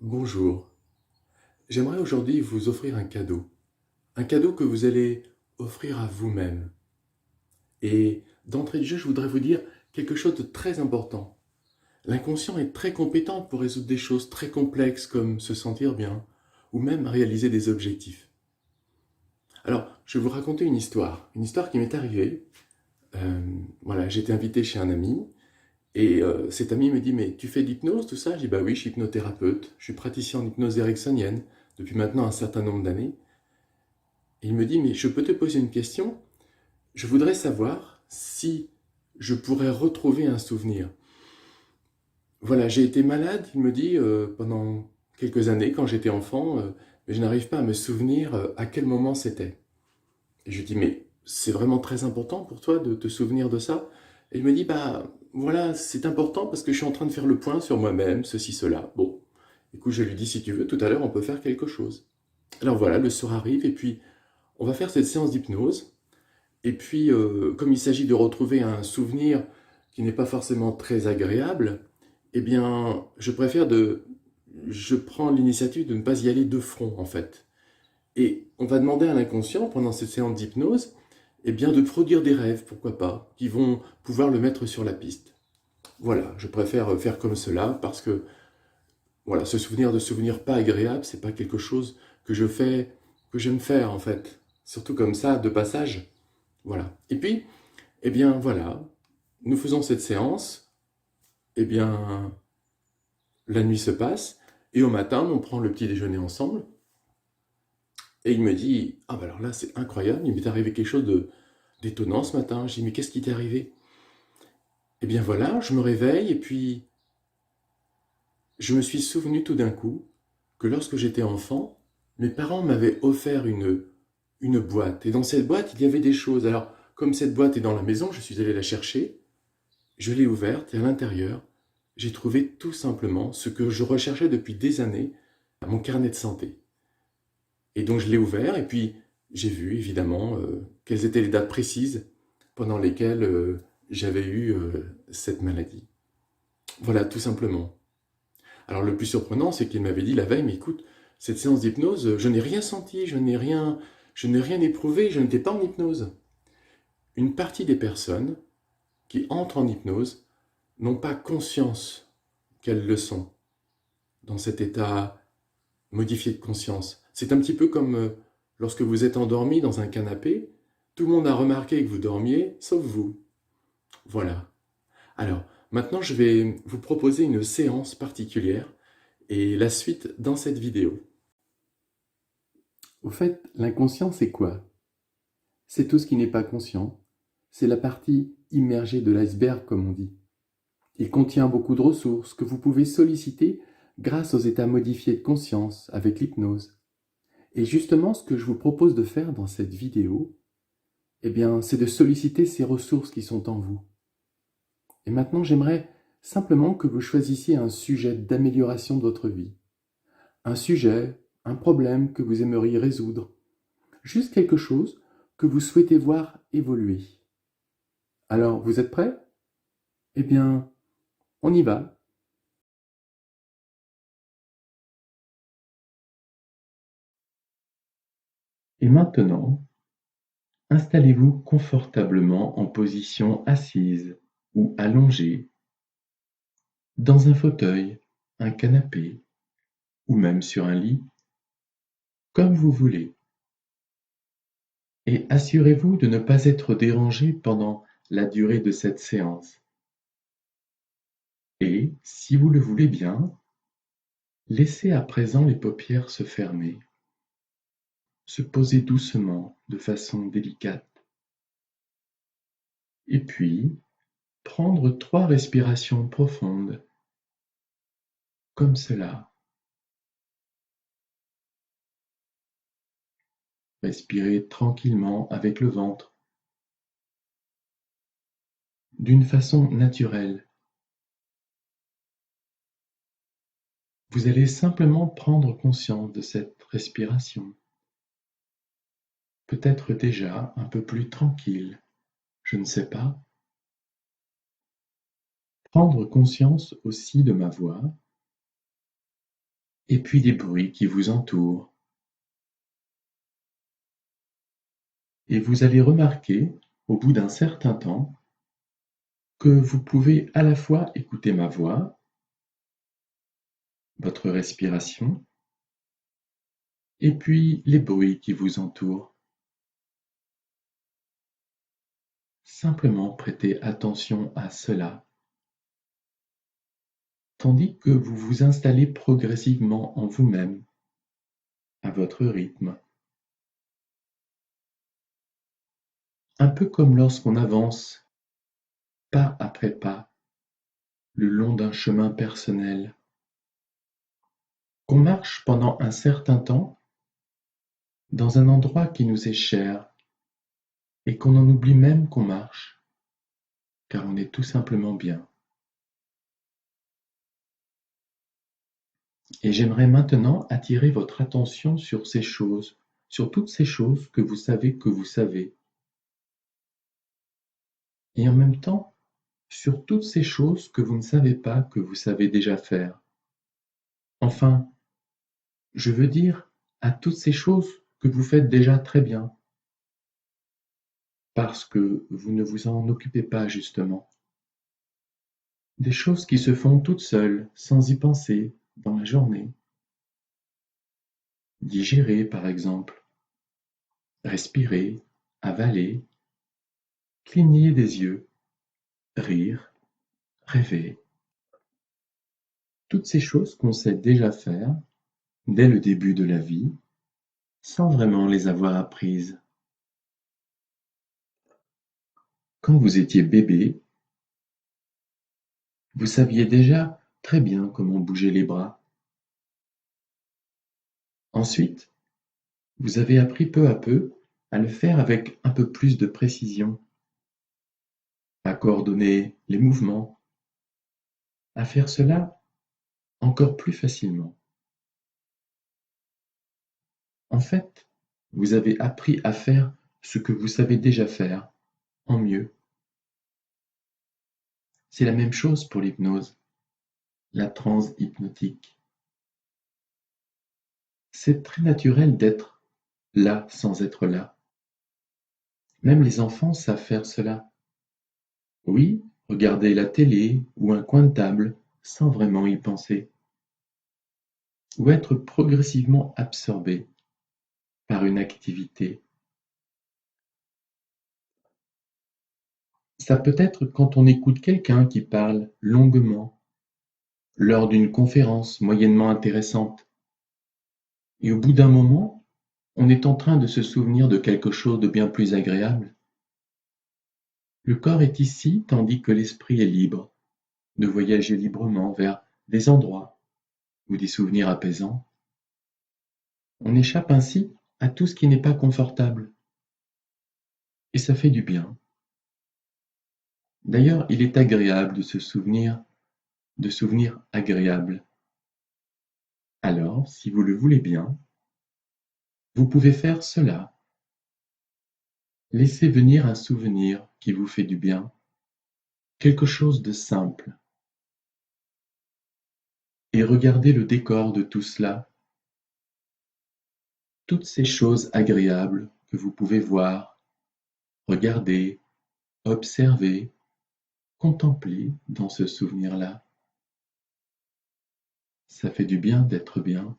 Bonjour, j'aimerais aujourd'hui vous offrir un cadeau que vous allez offrir à vous-même. Et d'entrée de jeu, je voudrais vous dire quelque chose de très important. L'inconscient est très compétent pour résoudre des choses très complexes comme se sentir bien ou même réaliser des objectifs. Alors, je vais vous raconter une histoire qui m'est arrivée. Voilà, j'étais invité chez un ami et cet ami me dit: «Mais tu fais de l'hypnose, tout ça?» Je dis: «Bah oui, je suis hypnothérapeute, je suis praticien en hypnose ericksonienne depuis maintenant un certain nombre d'années.» Et il me dit: «Mais je peux te poser une question? Je voudrais savoir si je pourrais retrouver un souvenir. Voilà, j'ai été malade», il me dit, «pendant quelques années quand j'étais enfant, mais je n'arrive pas à me souvenir, à quel moment c'était.» Et je lui dis: «Mais c'est vraiment très important pour toi de te souvenir de ça?» Et il me dit: «Bah, voilà, c'est important parce que je suis en train de faire le point sur moi-même, ceci, cela.» Bon, écoute, je lui dis: «Si tu veux, tout à l'heure, on peut faire quelque chose.» Alors voilà, le soir arrive et puis on va faire cette séance d'hypnose. Et puis, comme il s'agit de retrouver un souvenir qui n'est pas forcément très agréable, eh bien, je prends l'initiative de ne pas y aller de front, en fait. Et on va demander à l'inconscient, pendant cette séance d'hypnose, eh bien, de produire des rêves, pourquoi pas, qui vont pouvoir le mettre sur la piste. Voilà, je préfère faire comme cela parce que, voilà, se souvenir de souvenirs pas agréables, c'est pas quelque chose que je fais, que j'aime faire, en fait. Surtout comme ça, de passage. Voilà. Et puis, eh bien voilà, nous faisons cette séance, eh bien la nuit se passe, et au matin, on prend le petit déjeuner ensemble, et il me dit: «Ah bah alors là, c'est incroyable, il m'est arrivé quelque chose d'étonnant ce matin.» Je dis: «Mais qu'est-ce qui t'est arrivé?» Eh bien voilà, je me réveille, et puis je me suis souvenu tout d'un coup que lorsque j'étais enfant, mes parents m'avaient offert une boîte, et dans cette boîte, il y avait des choses. Alors, comme cette boîte est dans la maison, je suis allé la chercher. Je l'ai ouverte et à l'intérieur, j'ai trouvé tout simplement ce que je recherchais depuis des années, mon carnet de santé. Et donc je l'ai ouvert et puis j'ai vu évidemment quelles étaient les dates précises pendant lesquelles j'avais eu cette maladie. Voilà, tout simplement. Alors le plus surprenant, c'est qu'il m'avait dit la veille: «Mais écoute, cette séance d'hypnose, je n'ai rien senti, je n'ai rien éprouvé, je n'étais pas en hypnose.» Une partie des personnes qui entrent en hypnose n'ont pas conscience qu'elles le sont, dans cet état modifié de conscience. C'est un petit peu comme lorsque vous êtes endormi dans un canapé, tout le monde a remarqué que vous dormiez, sauf vous. Voilà. Alors, maintenant, je vais vous proposer une séance particulière et la suite dans cette vidéo. Au fait, l'inconscient, c'est quoi? C'est tout ce qui n'est pas conscient. C'est la partie immergée de l'iceberg, comme on dit. Il contient beaucoup de ressources que vous pouvez solliciter grâce aux états modifiés de conscience avec l'hypnose. Et justement, ce que je vous propose de faire dans cette vidéo, eh bien, c'est de solliciter ces ressources qui sont en vous. Et maintenant, j'aimerais simplement que vous choisissiez un sujet d'amélioration de votre vie. Un sujet, un problème que vous aimeriez résoudre. Juste quelque chose que vous souhaitez voir évoluer. Alors, vous êtes prêts? Eh bien, on y va. Et maintenant, installez-vous confortablement en position assise ou allongée, dans un fauteuil, un canapé, ou même sur un lit, comme vous voulez. Et assurez-vous de ne pas être dérangé pendant la durée de cette séance. Et, si vous le voulez bien, laissez à présent les paupières se fermer, se poser doucement, de façon délicate. Et puis, prendre 3 respirations profondes, comme cela. Respirez tranquillement avec le ventre, d'une façon naturelle. Vous allez simplement prendre conscience de cette respiration, peut-être déjà un peu plus tranquille, je ne sais pas. Prendre conscience aussi de ma voix et puis des bruits qui vous entourent. Et vous allez remarquer, au bout d'un certain temps, que vous pouvez à la fois écouter ma voix, votre respiration, et puis les bruits qui vous entourent. Simplement prêtez attention à cela, tandis que vous vous installez progressivement en vous-même, à votre rythme. Un peu comme lorsqu'on avance, pas après pas, le long d'un chemin personnel, qu'on marche pendant un certain temps dans un endroit qui nous est cher et qu'on en oublie même qu'on marche, car on est tout simplement bien. Et j'aimerais maintenant attirer votre attention sur ces choses, sur toutes ces choses que vous savez, et en même temps sur toutes ces choses que vous ne savez pas que vous savez déjà faire. Enfin, je veux dire à toutes ces choses que vous faites déjà très bien, parce que vous ne vous en occupez pas justement. Des choses qui se font toutes seules, sans y penser, dans la journée. Digérer par exemple, respirer, avaler, cligner des yeux, rire, rêver. Toutes ces choses qu'on sait déjà faire, dès le début de la vie, sans vraiment les avoir apprises. Quand vous étiez bébé, vous saviez déjà très bien comment bouger les bras. Ensuite, vous avez appris peu à peu à le faire avec un peu plus de précision, à coordonner les mouvements, à faire cela encore plus facilement. En fait, vous avez appris à faire ce que vous savez déjà faire, en mieux. C'est la même chose pour l'hypnose, la transe hypnotique. C'est très naturel d'être là sans être là. Même les enfants savent faire cela. Oui, regarder la télé ou un coin de table sans vraiment y penser. Ou être progressivement absorbé par une activité. Ça peut être quand on écoute quelqu'un qui parle longuement, lors d'une conférence moyennement intéressante, et au bout d'un moment, on est en train de se souvenir de quelque chose de bien plus agréable. Le corps est ici tandis que l'esprit est libre, de voyager librement vers des endroits ou des souvenirs apaisants. On échappe ainsi à tout ce qui n'est pas confortable. Et ça fait du bien. D'ailleurs, il est agréable de se souvenir de souvenirs agréables. Alors, si vous le voulez bien, vous pouvez faire cela. Laissez venir un souvenir qui vous fait du bien, quelque chose de simple. Et regardez le décor de tout cela, toutes ces choses agréables que vous pouvez voir, regarder, observer, contempler dans ce souvenir-là. Ça fait du bien d'être bien.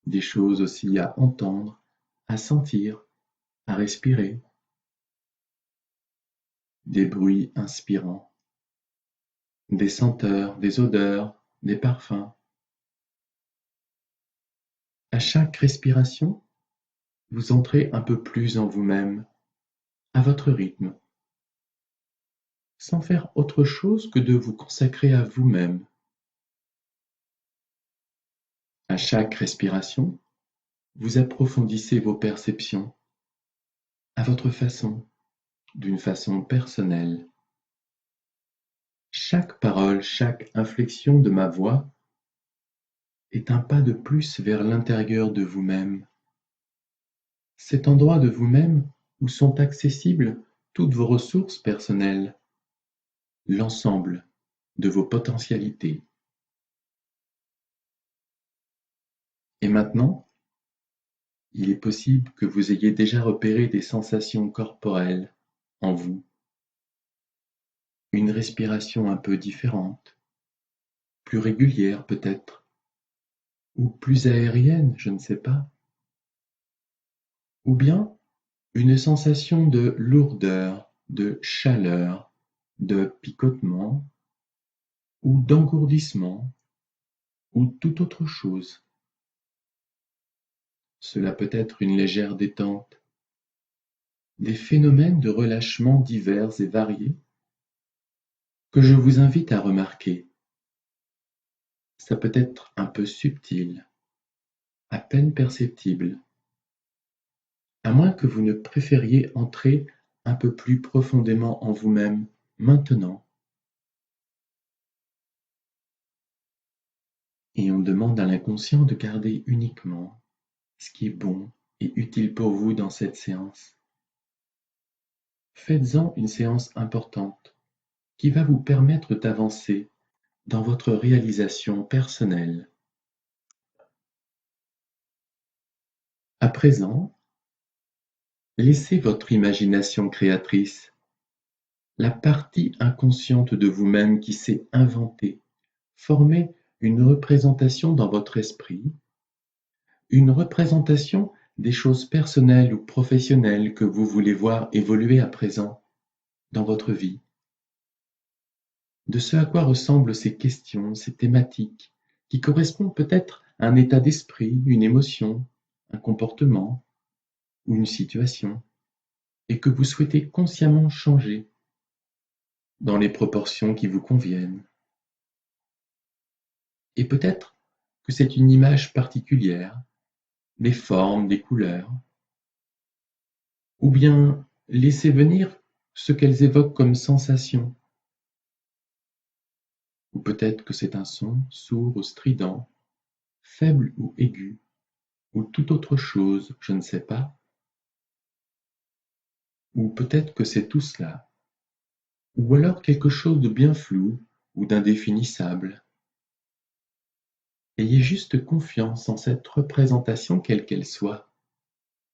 Des choses aussi à entendre, à sentir, à respirer. Des bruits inspirants, des senteurs, des odeurs, des parfums. À chaque respiration, vous entrez un peu plus en vous-même, à votre rythme, sans faire autre chose que de vous consacrer à vous-même. À chaque respiration, vous approfondissez vos perceptions, à votre façon, d'une façon personnelle. Chaque parole, chaque inflexion de ma voix est un pas de plus vers l'intérieur de vous-même. Cet endroit de vous-même où sont accessibles toutes vos ressources personnelles, l'ensemble de vos potentialités. Et maintenant, il est possible que vous ayez déjà repéré des sensations corporelles en vous, une respiration un peu différente, plus régulière peut-être, ou plus aérienne, je ne sais pas, ou bien une sensation de lourdeur, de chaleur, de picotement, ou d'engourdissement, ou toute autre chose. Cela peut être une légère détente, des phénomènes de relâchement divers et variés que je vous invite à remarquer. Ça peut être un peu subtil, à peine perceptible, à moins que vous ne préfériez entrer un peu plus profondément en vous-même maintenant. Et on demande à l'inconscient de garder uniquement ce qui est bon et utile pour vous dans cette séance. Faites-en une séance importante qui va vous permettre d'avancer dans votre réalisation personnelle. À présent, laissez votre imagination créatrice, la partie inconsciente de vous-même qui s'est inventée, former une représentation dans votre esprit, une représentation des choses personnelles ou professionnelles que vous voulez voir évoluer à présent dans votre vie, de ce à quoi ressemblent ces questions, ces thématiques, qui correspondent peut-être à un état d'esprit, une émotion, un comportement ou une situation, et que vous souhaitez consciemment changer dans les proportions qui vous conviennent. Et peut-être que c'est une image particulière, des formes, des couleurs, ou bien laissez venir ce qu'elles évoquent comme sensation, ou peut-être que c'est un son sourd ou strident, faible ou aigu, ou toute autre chose, je ne sais pas, ou peut-être que c'est tout cela, ou alors quelque chose de bien flou ou d'indéfinissable. Ayez juste confiance en cette représentation quelle qu'elle soit,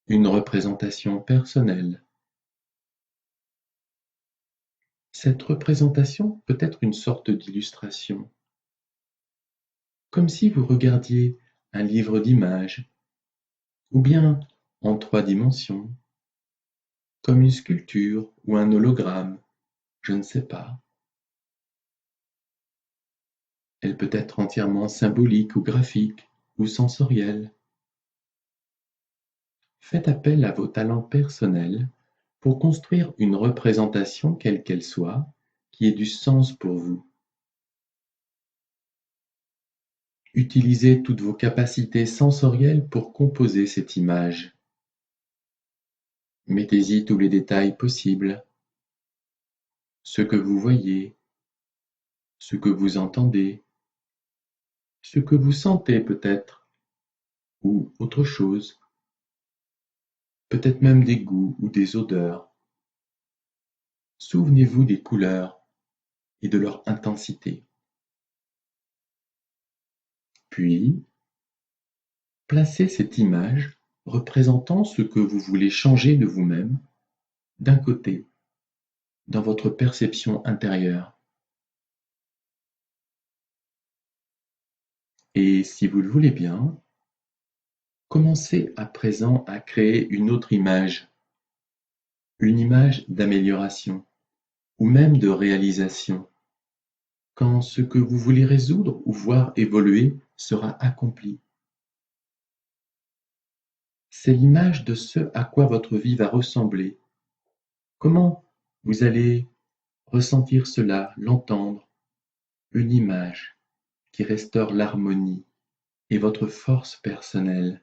une représentation personnelle. Cette représentation peut être une sorte d'illustration, comme si vous regardiez un livre d'images, ou bien en 3 dimensions, comme une sculpture ou un hologramme, je ne sais pas. Elle peut être entièrement symbolique ou graphique ou sensorielle. Faites appel à vos talents personnels pour construire une représentation quelle qu'elle soit, qui ait du sens pour vous. Utilisez toutes vos capacités sensorielles pour composer cette image. Mettez-y tous les détails possibles, ce que vous voyez, ce que vous entendez, ce que vous sentez peut-être, ou autre chose, peut-être même des goûts ou des odeurs. Souvenez-vous des couleurs et de leur intensité. Puis, placez cette image représentant ce que vous voulez changer de vous-même d'un côté, dans votre perception intérieure. Et si vous le voulez bien, commencez à présent à créer une autre image, une image d'amélioration ou même de réalisation, quand ce que vous voulez résoudre ou voir évoluer sera accompli. C'est l'image de ce à quoi votre vie va ressembler. Comment vous allez ressentir cela, l'entendre, une image qui restaure l'harmonie et votre force personnelle.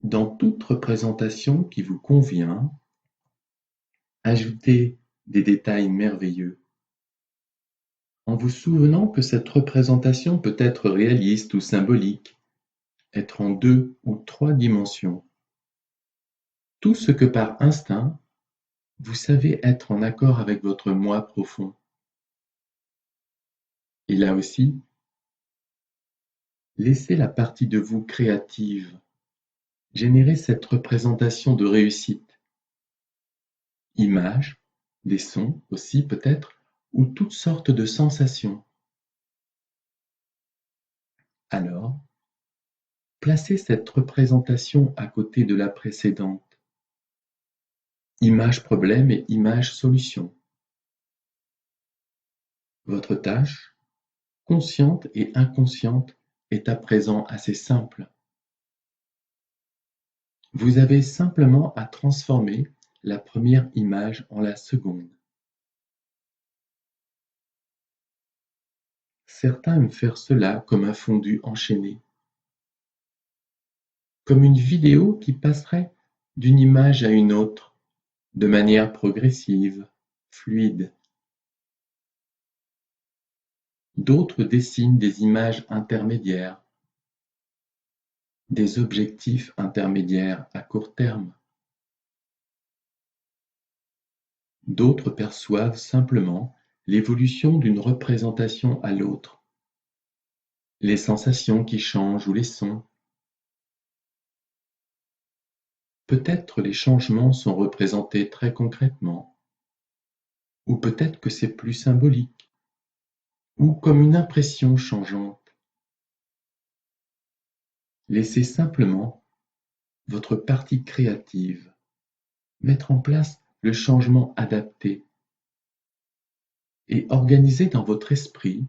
Dans toute représentation qui vous convient, ajoutez des détails merveilleux, en vous souvenant que cette représentation peut être réaliste ou symbolique, être en 2 ou 3 dimensions. Tout ce que par instinct, vous savez être en accord avec votre moi profond. Et là aussi, Laissez la partie de vous créative générer cette représentation de réussite. Images, des sons aussi peut-être, ou toutes sortes de sensations. Alors, placez cette représentation à côté de la précédente. Image problème et image solution. Votre tâche, consciente et inconsciente, est à présent assez simple. Vous avez simplement à transformer la première image en la seconde. Certains aiment faire cela comme un fondu enchaîné, comme une vidéo qui passerait d'une image à une autre, de manière progressive, fluide. D'autres dessinent des images intermédiaires, des objectifs intermédiaires à court terme. D'autres perçoivent simplement l'évolution d'une représentation à l'autre, les sensations qui changent ou les sons. Peut-être les changements sont représentés très concrètement, ou peut-être que c'est plus symbolique, ou comme une impression changeante. Laissez simplement votre partie créative mettre en place le changement adapté et organiser dans votre esprit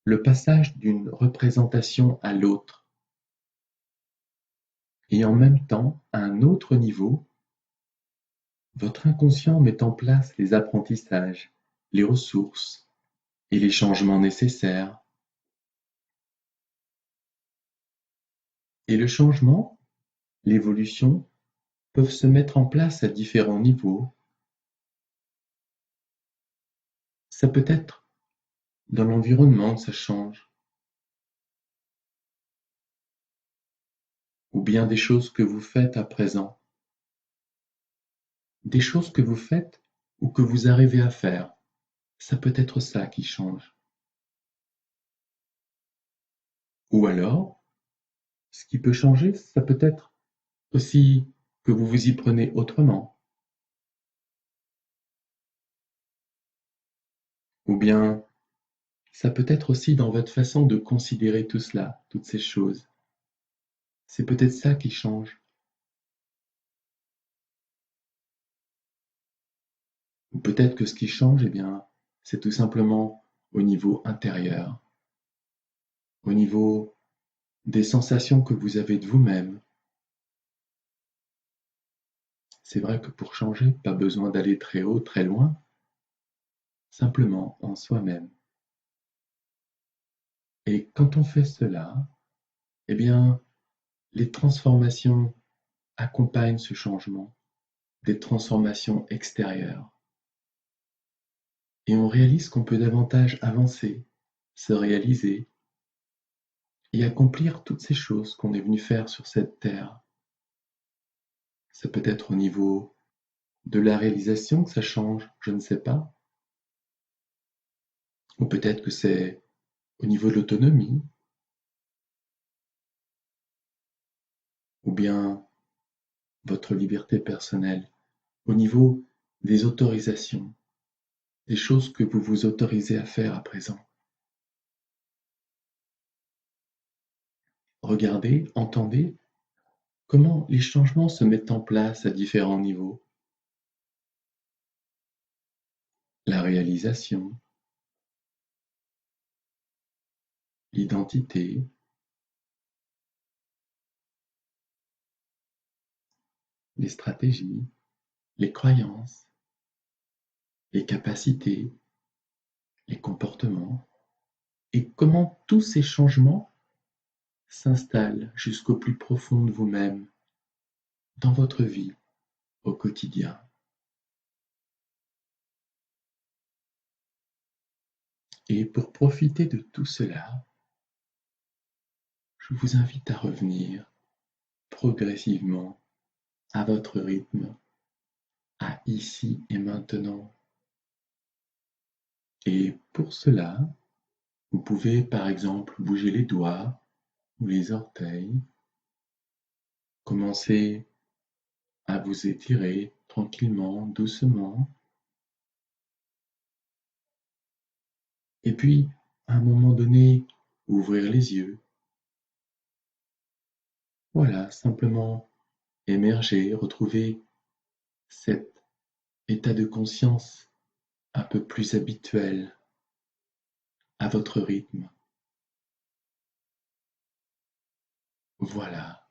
le passage d'une représentation à l'autre. Et en même temps, à un autre niveau, votre inconscient met en place les apprentissages, les ressources et les changements nécessaires. Et le changement, l'évolution, peuvent se mettre en place à différents niveaux. Ça peut être dans l'environnement que ça change, ou bien des choses que vous faites à présent. Des choses que vous faites ou que vous arrivez à faire, ça peut être ça qui change. Ou alors, ce qui peut changer, ça peut être aussi que vous vous y prenez autrement. Ou bien, ça peut être aussi dans votre façon de considérer tout cela, toutes ces choses. C'est peut-être ça qui change. Ou peut-être que ce qui change, eh bien, c'est tout simplement au niveau intérieur, au niveau des sensations que vous avez de vous-même. C'est vrai que pour changer, pas besoin d'aller très haut, très loin, simplement en soi-même. Et quand on fait cela, eh bien, les transformations accompagnent ce changement, des transformations extérieures. Et on réalise qu'on peut davantage avancer, se réaliser et accomplir toutes ces choses qu'on est venu faire sur cette terre. Ça peut être au niveau de la réalisation que ça change, je ne sais pas. Ou peut-être que c'est au niveau de l'autonomie, ou bien votre liberté personnelle, au niveau des autorisations, des choses que vous vous autorisez à faire à présent. Regardez, entendez comment les changements se mettent en place à différents niveaux. La réalisation, l'identité, les stratégies, les croyances, les capacités, les comportements, et comment tous ces changements s'installent jusqu'au plus profond de vous-même, dans votre vie, au quotidien. Et pour profiter de tout cela, je vous invite à revenir progressivement à votre rythme, à ici et maintenant. Et pour cela, vous pouvez par exemple bouger les doigts, ou les orteils. Commencez à vous étirer tranquillement, doucement. Et puis, à un moment donné, ouvrir les yeux. Voilà, simplement émerger, retrouver cet état de conscience un peu plus habituel, à votre rythme. Voilà.